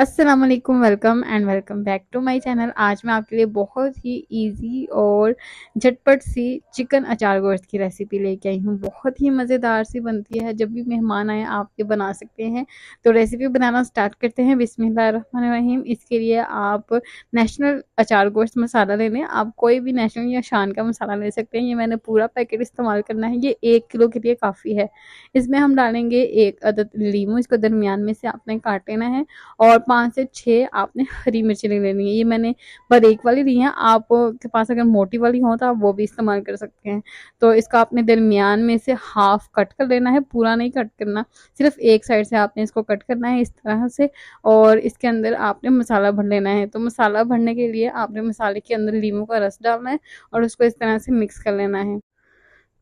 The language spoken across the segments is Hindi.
अस्सलाम वालेकुम, welcome back to my channel. आज मैं आपके लिए बहुत ही इजी और झटपट सी चिकन अचार गोश्त की रेसिपी लेके आई हूँ। बहुत ही मज़ेदार सी बनती है, जब भी मेहमान आए आप ये बना सकते हैं। तो रेसिपी बनाना स्टार्ट करते हैं। बिस्मिल्लाहिर्रहमानिर्रहीम। इसके लिए आप नेशनल अचार गोश्त मसाला ले लें। आप कोई भी नेशनल या शान का मसाला ले सकते हैं। ये मैंने पूरा पैकेट इस्तेमाल करना है। ये 1 किलो के लिए काफ़ी है। इसमें हम डालेंगे 1 अदद लीमू, इसको दरमियान में से आपने काट लेना है और 5 से 6 आपने हरी मिर्ची ले लेनी है। ये मैंने बारीक वाली ली है, आप के पास अगर मोटी वाली हो तो आप वो भी इस्तेमाल कर सकते हैं। तो इसका आपने दरमियान में से हाफ कट कर लेना है, पूरा नहीं कट करना, सिर्फ एक साइड से आपने इसको कट करना है इस तरह से। और इसके अंदर आपने मसाला भर लेना है। तो मसाला भरने के लिए आपने मसाले के अंदर लीमू का रस डालना है और उसको इस तरह से मिक्स कर लेना है।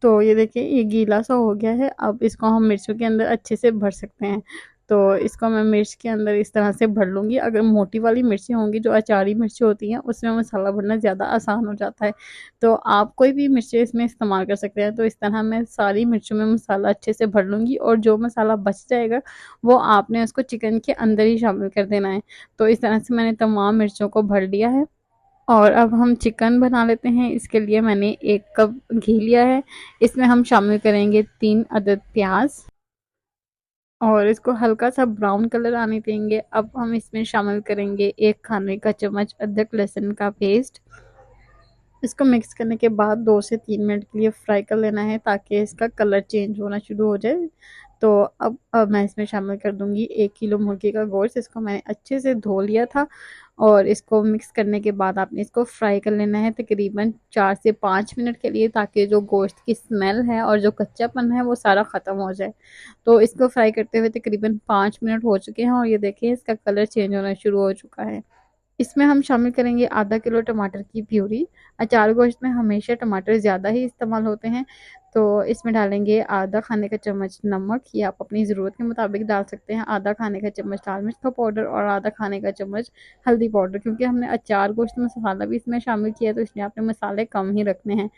तो ये देखिए ये गीला सा हो गया है। अब इसको हम मिर्चों के अंदर अच्छे से भर सकते हैं। तो इसको मैं मिर्च के अंदर इस तरह से भर लूँगी। अगर मोटी वाली मिर्चें होंगी जो अचारी मिर्चें होती हैं, उसमें मसाला भरना ज़्यादा आसान हो जाता है। तो आप कोई भी मिर्चें इसमें इस्तेमाल कर सकते हैं। तो इस तरह मैं सारी मिर्चों में मसाला अच्छे से भर लूँगी और जो मसाला बच जाएगा वो आपने उसको चिकन के अंदर ही शामिल कर देना है। तो इस तरह से मैंने तमाम मिर्चों को भर लिया है। और अब हम चिकन बना लेते हैं। इसके लिए मैंने 1 कप घी लिया है। इसमें हम शामिल करेंगे 3 अदद प्याज और इसको हल्का सा ब्राउन कलर आने देंगे। अब हम इसमें शामिल करेंगे 1 खाने का चम्मच अदरक लहसुन का पेस्ट। इसको मिक्स करने के बाद 2 से 3 मिनट के लिए फ्राई कर लेना है ताकि इसका कलर चेंज होना शुरू हो जाए। तो अब मैं इसमें शामिल कर दूंगी 1 किलो मुर्गी का गोश्त। इसको मैंने अच्छे से धो लिया था और इसको मिक्स करने के बाद आपने इसको फ्राई कर लेना है तकरीबन 4 से 5 मिनट के लिए, ताकि जो गोश्त की स्मेल है और जो कच्चापन है वो सारा ख़त्म हो जाए। तो इसको फ्राई करते हुए तकरीबन 5 मिनट हो चुके हैं और ये देखिए इसका कलर चेंज होना शुरू हो चुका है। इसमें हम शामिल करेंगे आधा किलो टमाटर की प्यूरी। अचार गोश्त में हमेशा टमाटर ज़्यादा ही इस्तेमाल होते हैं। तो इसमें डालेंगे आधा खाने का चम्मच नमक, ये आप अपनी ज़रूरत के मुताबिक डाल सकते हैं। आधा खाने का चम्मच लाल मिर्च का पाउडर और आधा खाने का चम्मच हल्दी पाउडर। क्योंकि हमने अचार गोश्त मसाला भी इसमें शामिल किया है, तो इसलिए आपने मसाले कम ही रखने हैं।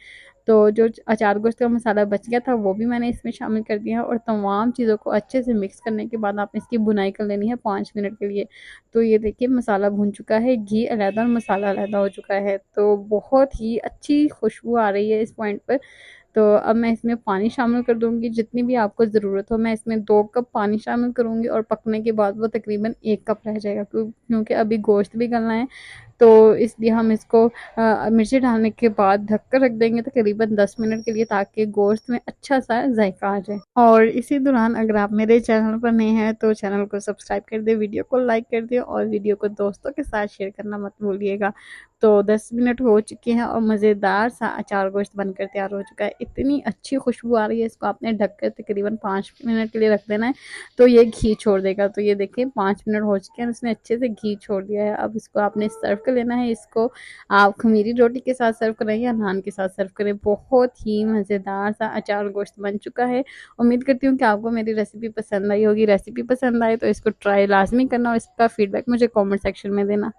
तो जो अचार गोश्त का मसाला बच गया था वो भी मैंने इसमें शामिल कर दिया है और तमाम चीज़ों को अच्छे से मिक्स करने के बाद आपने इसकी भुनाई कर लेनी है 5 मिनट के लिए। तो ये देखिए मसाला भुन चुका है, घी अलहदा और मसाला अलहदा हो चुका है। तो बहुत ही अच्छी खुशबू आ रही है इस पॉइंट पर। तो अब मैं इसमें पानी शामिल कर दूँगी, जितनी भी आपको ज़रूरत हो। मैं इसमें 2 कप पानी शामिल करूँगी और पकने के बाद वो तकरीबन 1 कप रह जाएगा, क्योंकि अभी गोश्त भी गलना है। तो इसलिए हम इसको मिर्ची डालने के बाद ढक कर रख देंगे तकरीबन 10 मिनट के लिए, ताकि गोश्त में अच्छा सा जायका आ जाए। और इसी दौरान अगर आप मेरे चैनल पर नए हैं तो चैनल को सब्सक्राइब कर दें, वीडियो को लाइक कर दें और वीडियो को दोस्तों के साथ शेयर करना मत भूलिएगा। तो 10 मिनट हो चुके हैं और मज़ेदार सा अचार गोश्त बनकर तैयार हो चुका है। इतनी अच्छी खुशबू आ रही है। इसको आपने ढककर तकरीबन 5 मिनट के लिए रख देना है, तो ये घी छोड़ देगा। तो ये देखिए 5 मिनट हो चुके हैं, उसने अच्छे से घी छोड़ दिया है। अब इसको आपने सर्व कर लेना है। इसको आप खमीरी रोटी के साथ सर्व करें या नान के साथ सर्व करें। बहुत ही मज़ेदार सा अचार गोश्त बन चुका है। उम्मीद करती हूँ कि आपको मेरी रेसिपी पसंद आई होगी। रेसिपी पसंद आए तो इसको ट्राई लाजमी करना और इसका फीडबैक मुझे कमेंट सेक्शन में देना।